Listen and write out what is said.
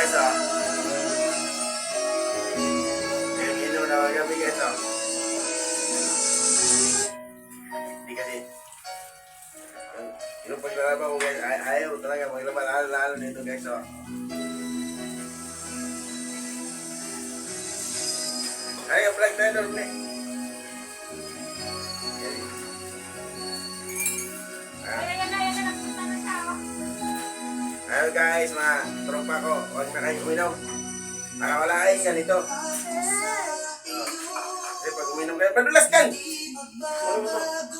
guys, oh. Inom na magabi guys, oh. Hindi kasi. Yung paglalaban ko guys, ayaw talaga maglaban lalo nito guys, oh. Ayaw, vlog tayo doon, eh. Ayaw guys, mga tropa ko, huwag na kayo uminom. Nakawala kayo ganito. Kasi pag uminom kayo, padulas kan! Ano mo to?